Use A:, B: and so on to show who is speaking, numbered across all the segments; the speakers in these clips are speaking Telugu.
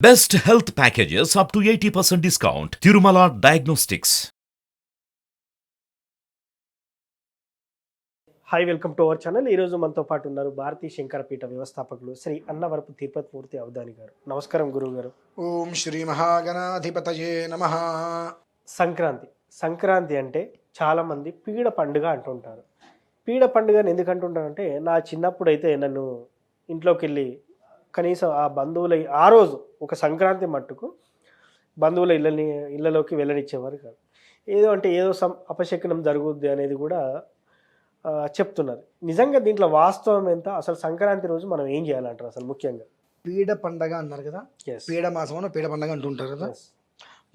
A: Best health packages up to 80% discount. Tirumala Diagnostics.
B: Hi welcome to our channel. ఈరోజు మనతో పాటు ఉన్నారు భారతీయ శంకరపీఠ వ్యవస్థాపకులు శ్రీ అన్నవరపు తిరుపతి మూర్తి అవధాని గారు. నమస్కారం గురువు గారు.
C: ఓం శ్రీ మహాగణాధిపతయే నమః.
B: సంక్రాంతి అంటే చాలామంది పీడ పండుగ అంటుంటారు. పీడ పండుగని ఎందుకు అంటుంటారంటే, నా చిన్నప్పుడు అయితే నన్ను ఇంట్లోకి వెళ్ళి కనీసం ఆ బంధువుల ఆ రోజు ఒక సంక్రాంతి మట్టుకు బంధువుల ఇళ్ళలోకి వెళ్ళనిచ్చేవారు కాదు. ఏదో అంటే ఏదో అపశకునం జరుగుద్ది అనేది కూడా చెప్తున్నారు. నిజంగా దీంట్లో వాస్తవం ఎంత? అసలు సంక్రాంతి రోజు మనం ఏం చేయాలంటారు అసలు ముఖ్యంగా?
C: పీడ పండగ అన్నారు కదా, పీడ మాసమును పీడ పండగ అంటుంటారు కదా.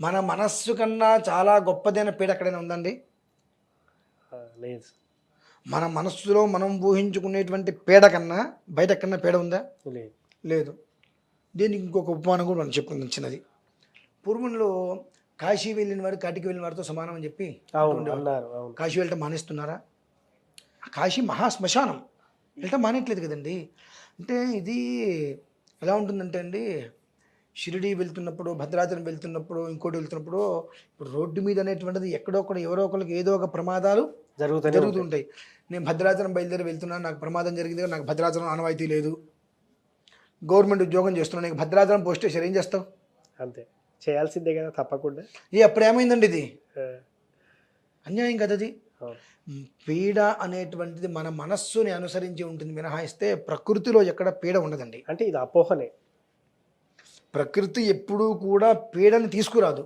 C: మన మనస్సు కన్నా చాలా గొప్పదైన పీడ ఎక్కడైనా ఉందండి?
B: లేదు.
C: మన మనస్సులో మనం ఊహించుకునేటువంటి పీడ కన్నా బయట ఎక్కడన్నా పీడ ఉందా?
B: లేదు.
C: లేదు. దీనికి ఇంకొక ఉపమానం కూడా మనం చెప్పుకుందాం చిన్నది. పూర్వంలో కాశీ వెళ్ళిన వారు కాటికి వెళ్ళిన వారితో సమానం అని చెప్పి
B: అన్నారు.
C: కాశీ వెళ్ళటం మానేస్తున్నారా? కాశీ మహాశ్మశానం, వెళ్ళటం మానేయట్లేదు కదండి. అంటే ఇది ఎలా ఉంటుందంటే అండి, షిరిడి వెళ్తున్నప్పుడు, భద్రాచలం వెళ్తున్నప్పుడు, ఇంకోటి వెళ్తున్నప్పుడు, ఇప్పుడు రోడ్డు మీద అనేటువంటిది ఎక్కడో ఒకటి ఎవరో ఒకరికి ఏదో ఒక ప్రమాదాలు జరుగుతుంటాయి. నేను భద్రాచలం బయలుదేరి వెళ్తున్నాను, నాకు ప్రమాదం జరిగింది, నాకు భద్రాచలం ఆనవాయితీ లేదు, గవర్నమెంట్ ఉద్యోగం చేస్తున్నాను, నీకు భద్రాచలం పోస్ట్ స్టేషన్ ఏం చేస్తావు?
B: అంతే, చేయాల్సిందే కదా తప్పకుండా.
C: అప్పుడు ఏమైందండి? ఇది అన్యాయం కదా. అది పీడ అనేటువంటిది మన మనస్సుని అనుసరించి ఉంటుంది మినహాయిస్తే ప్రకృతిలో ఎక్కడ పీడ ఉండదండి.
B: అంటే ఇది అపోహనే.
C: ప్రకృతి ఎప్పుడూ కూడా పీడని తీసుకురాదు.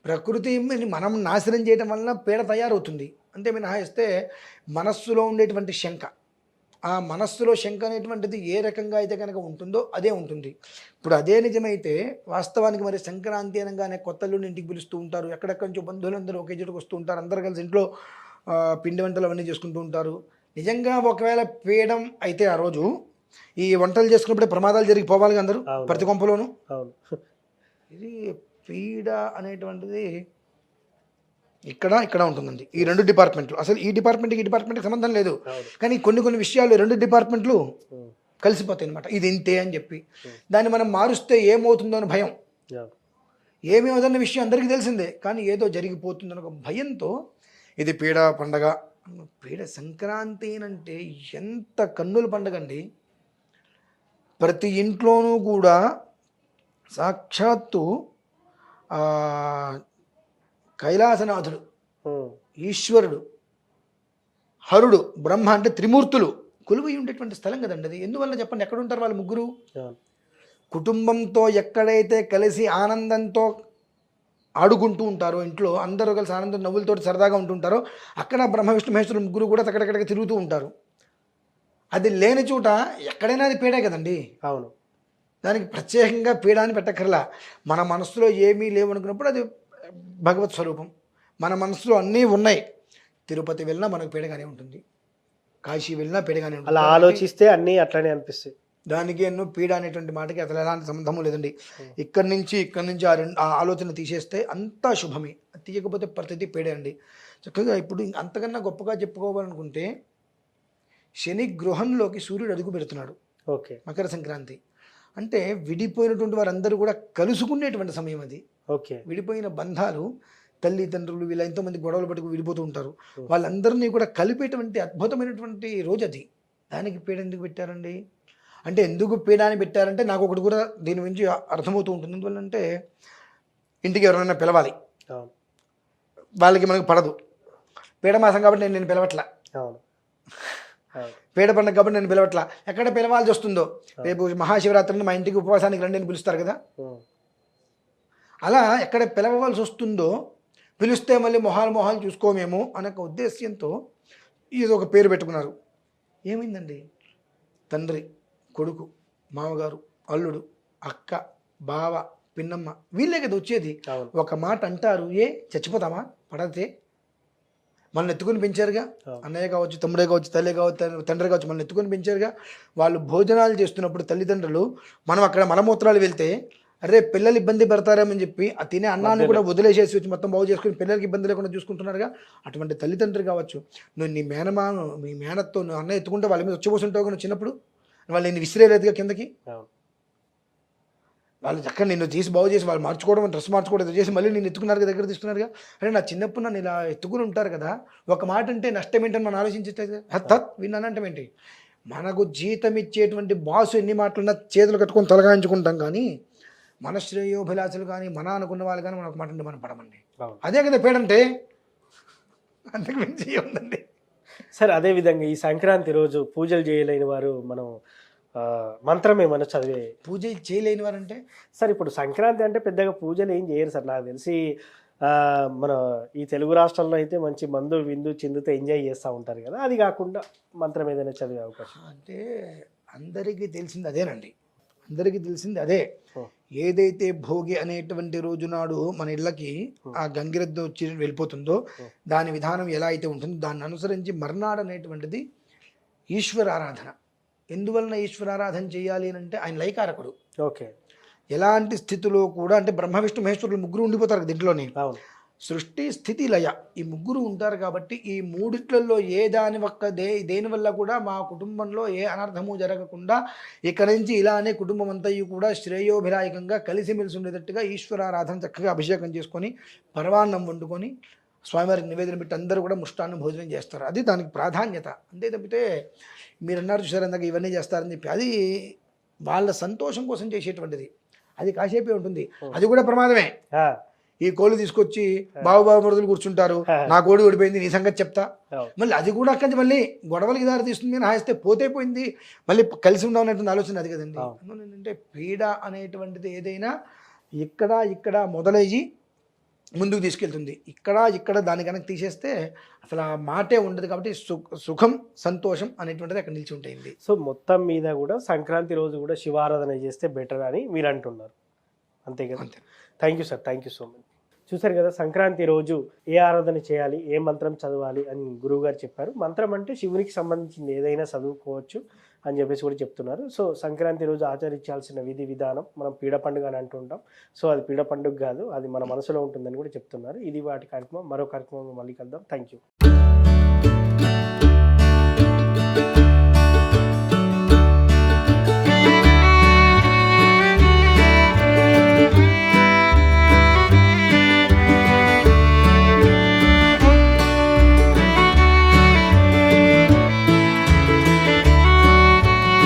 C: ప్రకృతి మనం నాశనం చేయడం వలన పీడ తయారవుతుంది అంతే మినహాయిస్తే మనస్సులో ఉండేటువంటి శంక, ఆ మనస్సులో శంక అనేటువంటిది ఏ రకంగా అయితే కనుక ఉంటుందో అదే ఉంటుంది. ఇప్పుడు అదే నిజమైతే వాస్తవానికి మరి సంక్రాంతి అనగానే కొత్తల్లుని ఇంటికి పిలుస్తూ ఉంటారు, ఎక్కడెక్కడి నుంచో బంధువులందరూ ఒకే చోటుకు వస్తూ ఉంటారు, అందరు కలిసి ఇంట్లో పిండి వంటలు అవన్నీ చేసుకుంటూ ఉంటారు. నిజంగా ఒకవేళ పీడం అయితే ఆ రోజు ఈ వంటలు చేసుకున్నప్పుడే ప్రమాదాలు జరిగిపోవాలి అందరూ ప్రతి కొంపలోనూ. ఇది పీడ అనేటువంటిది ఇక్కడ ఉంటుందండి. ఈ రెండు డిపార్ట్మెంట్లు, అసలు ఈ డిపార్ట్మెంట్కి సంబంధం లేదు, కానీ కొన్ని విషయాలు రెండు డిపార్ట్మెంట్లు కలిసిపోతాయి అనమాట. ఇది ఇంతే అని చెప్పి దాన్ని మనం మారుస్తే ఏమవుతుందో అని భయం. ఏమీ అవుతున్న విషయం అందరికీ తెలిసిందే, కానీ ఏదో జరిగిపోతుందని ఒక భయంతో ఇది పీడ పండగ. పీడ సంక్రాంతి అంటే ఎంత కన్నుల పండగ అండి. ప్రతి ఇంట్లోనూ కూడా సాక్షాత్తు కైలాసనాథుడు, ఈశ్వరుడు, హరుడు, బ్రహ్మ అంటే త్రిమూర్తులు కొలువై ఉండేటువంటి స్థలం కదండి అది. ఎందువల్ల చెప్పండి? ఎక్కడ ఉంటారు వాళ్ళు ముగ్గురు? కుటుంబంతో ఎక్కడైతే కలిసి ఆనందంతో ఆడుకుంటూ ఉంటారో, ఇంట్లో అందరూ కలిసి ఆనందం నవ్వులతో సరదాగా ఉంటుంటారో, అక్కడ బ్రహ్మ విష్ణు మహేశ్వరులు ముగ్గురు కూడా తక్కడెక్కడికి తిరుగుతూ ఉంటారు. అది లేని చోట ఎక్కడైనా అది పీడే కదండి.
B: అవును.
C: దానికి ప్రత్యేకంగా పీడ అని పెట్టక్కర్లా. మన మనసులో ఏమీ లేవు అనుకున్నప్పుడు అది భగవత్ స్వరూపం. మన మనసులో అన్నీ ఉన్నాయి. తిరుపతి వెళ్ళినా మనకు పీడగానే ఉంటుంది, కాశీ వెళ్ళినా పీడగానే ఉంటుంది.
B: అలా ఆలోచిస్తే అన్నీ అట్లనే అనిపిస్తాయి.
C: దానికి ఎన్నో పీడ అనేటువంటి మాటకి అసలు ఎలాంటి సంబంధము లేదండి. ఇక్కడి నుంచి ఆ ఆలోచన తీసేస్తే అంతా శుభమే. తీయకపోతే ప్రతిదీ పీడే అండి. చక్కగా ఇప్పుడు అంతకన్నా గొప్పగా చెప్పుకోవాలనుకుంటే, శని గృహంలోకి సూర్యుడు అడుగు పెడుతున్నాడు.
B: ఓకే.
C: మకర సంక్రాంతి అంటే విడిపోయినటువంటి వారందరూ కూడా కలుసుకునేటువంటి సమయం అది.
B: ఓకే.
C: విడిపోయిన బంధాలు, తల్లిదండ్రులు, వీళ్ళ ఎంతోమంది గొడవలు పట్టుకు విడిపోతూ ఉంటారు, వాళ్ళందరినీ కూడా కలిపేటువంటి అద్భుతమైనటువంటి రోజు అది. దానికి పీడ ఎందుకు పెట్టారండి? అంటే ఎందుకు పీడ అని పెట్టారంటే నాకు ఒకటి కూడా దీని గురించి అర్థమవుతూ ఉంటుంది. ఎందువల్లంటే ఇంటికి ఎవరైనా పిలవాలి, వాళ్ళకి మనకు పడదు. పీడమాసం కాబట్టి నేను పిలవట్లా, పీడ పండుగ కాబట్టి నేను పిలవట్లా. ఎక్కడ పిలవాల్సి వస్తుందో, రేపు మహాశివరాత్రిని మా ఇంటికి ఉపవాసానికి రండి అని పిలుస్తారు కదా, అలా ఎక్కడ పిలవవలసి వస్తుందో పిలిస్తే మళ్ళీ మొహాలు చూసుకోమేమో అనే ఒక ఉద్దేశ్యంతో ఇది ఒక పేరు పెట్టుకున్నారు. ఏమైందండి? తండ్రి, కొడుకు, మామగారు, అల్లుడు, అక్క, బావ, పిన్నమ్మ, వీళ్ళే కదా వచ్చేది. ఒక మాట అంటారు, చచ్చిపోతామా పడితే? మనల్ని ఎత్తుకొని పెంచారుగా, అన్నయ్య కావచ్చు, తమ్ముడే కావచ్చు, తల్లి కావచ్చు, తండ్రి కావచ్చు, మనల్ని ఎత్తుకొని పెంచారుగా. వాళ్ళు భోజనాలు చేస్తున్నప్పుడు తల్లిదండ్రులు మనం అక్కడ మలమూత్రాలు వెళ్తే, అరే పిల్లలు ఇబ్బంది పడతారేమని చెప్పి ఆ తినే అన్నాన్ని కూడా వదిలేసేసి వచ్చి మొత్తం బాగు చేసుకుని పిల్లలకి ఇబ్బంది లేకుండా చూసుకుంటున్నారుగా. అటువంటి తల్లిదండ్రులు కావచ్చు. నువ్వు నీ మీ మేనత్తో నువ్వు అన్న ఎత్తుకుంటే వాళ్ళ మీద వచ్చిపోతుంటావు. నువ్వు చిన్నప్పుడు వాళ్ళు నేను విసిరేలేదుగా కిందకి. వాళ్ళు చక్కగా నిన్ను తీసి బాగు చేసి వాళ్ళు మార్చుకోవడం, డ్రెస్ మార్చుకోవడం ఇది చేసి మళ్ళీ నేను ఎత్తుకున్నారు కదా, దగ్గర తీసుకున్నారుగా. అంటే నా చిన్నప్పుడు నన్ను ఇలా ఎత్తుకుని ఉంటారు కదా, ఒక మాట అంటే నష్టం ఏంటని మనం ఆలోచించే విన్నానంటే ఏంటి, మనకు జీతం ఇచ్చేటువంటి బాసు ఎన్ని మాటలున్నా చేతులు కట్టుకొని తలగాయించుకుంటాం, కానీ మన శ్రేయోభిలాషులు కానీ మన అనుకున్న వాళ్ళు కానీ మన ఒక మాట అంటే మనం పడమండి. అదే కదా పేడంటే, అంతకు మించి ఉందండి.
B: సార్ అదేవిధంగా ఈ సంక్రాంతి రోజు పూజలు చేయలేని వారు మనం మంత్రం ఏమైనా చదివే
C: పూజ చేయలేని వారంటే
B: సార్ ఇప్పుడు సంక్రాంతి అంటే పెద్దగా పూజలు ఏం చేయరు సార్. నాకు తెలిసి మన ఈ తెలుగు రాష్ట్రాల్లో అయితే మంచి మందు విందు చిందుతో ఎంజాయ్ చేస్తూ ఉంటారు కదా, అది కాకుండా మంత్రం ఏదైనా చదివే అవకాశం
C: అంటే అందరికీ తెలిసింది అదేనండి. అందరికీ తెలిసింది అదే. ఏదైతే భోగి అనేటువంటి రోజు నాడు మన ఇళ్ళకి ఆ గంగిరెద్దు వచ్చి వెళ్ళిపోతుందో దాని విధానం ఎలా అయితే ఉంటుందో దాన్ని అనుసరించి మర్నాడు అనేటువంటిది ఈశ్వరారాధన. ఎందువలన ఈశ్వరారాధన చేయాలి అని అంటే ఆయన లయకారకుడు.
B: ఓకే.
C: ఎలాంటి స్థితిలో కూడా అంటే బ్రహ్మ విష్ణు మహేశ్వరులు ముగ్గురు ఉండిపోతారు కదా దీంట్లోని. సృష్టి స్థితి లయ ఈ ముగ్గురు ఉంటారు కాబట్టి ఈ మూడిట్లలో ఏ దేనివల్ల కూడా మా కుటుంబంలో ఏ అనర్థము జరగకుండా ఇక్కడి నుంచి ఇలానే కుటుంబం అంతా కూడా శ్రేయోభిలాయకంగా కలిసిమెలిసి ఉండేటట్టుగా ఈశ్వరారాధన చక్కగా అభిషేకం చేసుకొని పరవాన్నం వండుకొని స్వామివారికి నివేదన పెట్టి అందరూ కూడా ముష్టాన్ని భోజనం చేస్తారు. అది దానికి ప్రాధాన్యత. అంతే తప్పితే మీరు అన్నారు చూసారు అందాక ఇవన్నీ చేస్తారని చెప్పి, అది వాళ్ళ సంతోషం కోసం చేసేటువంటిది. అది కాసేపే ఉంటుంది, అది కూడా ప్రమాదమే. ఈ కోళ్ళు తీసుకొచ్చి బాబు మరుదులు కూర్చుంటారు, నా కోడి ఓడిపోయింది నీ సంగతి చెప్తా, మళ్ళీ అది కూడా అక్కడి మళ్ళీ గొడవలకి దారి తీస్తుంది. హాయిస్తే పోతే పోయింది, మళ్ళీ కలిసి ఉండవనేటువంటి ఆలోచన అది కదండి. ఏంటంటే పీడ అనేటువంటిది ఏదైనా ఇక్కడ మొదలయ్యి ముందుకు తీసుకెళ్తుంది. ఇక్కడ దాన్ని కనుక తీసేస్తే అసలు ఆ మాటే ఉండదు. కాబట్టి సుఖం సంతోషం అనేటువంటిది అక్కడ నిలిచి ఉంటుంది.
B: సో మొత్తం మీద కూడా సంక్రాంతి రోజు కూడా శివారాధన చేస్తే బెటర్ అని మీరు అంటున్నారు, అంతే కదా? Thank you sir, thank you so much. చూసారు కదా, సంక్రాంతి రోజు ఏ ఆరాధన చేయాలి, ఏ మంత్రం చదవాలి అని గురువుగారు చెప్పారు. మంత్రం అంటే శివునికి సంబంధించింది ఏదైనా చదువుకోవచ్చు అని చెప్పేసి కూడా చెప్తున్నారు. సో సంక్రాంతి రోజు ఆచరించాల్సిన విధి విధానం మనం పీడ పండుగ అని అంటుంటాం. సో అది పీడ పండుగ కాదు, అది మన మనసులో ఉంటుందని కూడా చెప్తున్నారు. ఇది వాటి కార్యక్రమం. మరో కార్యక్రమం మళ్ళీ కలుద్దాం. Thank you.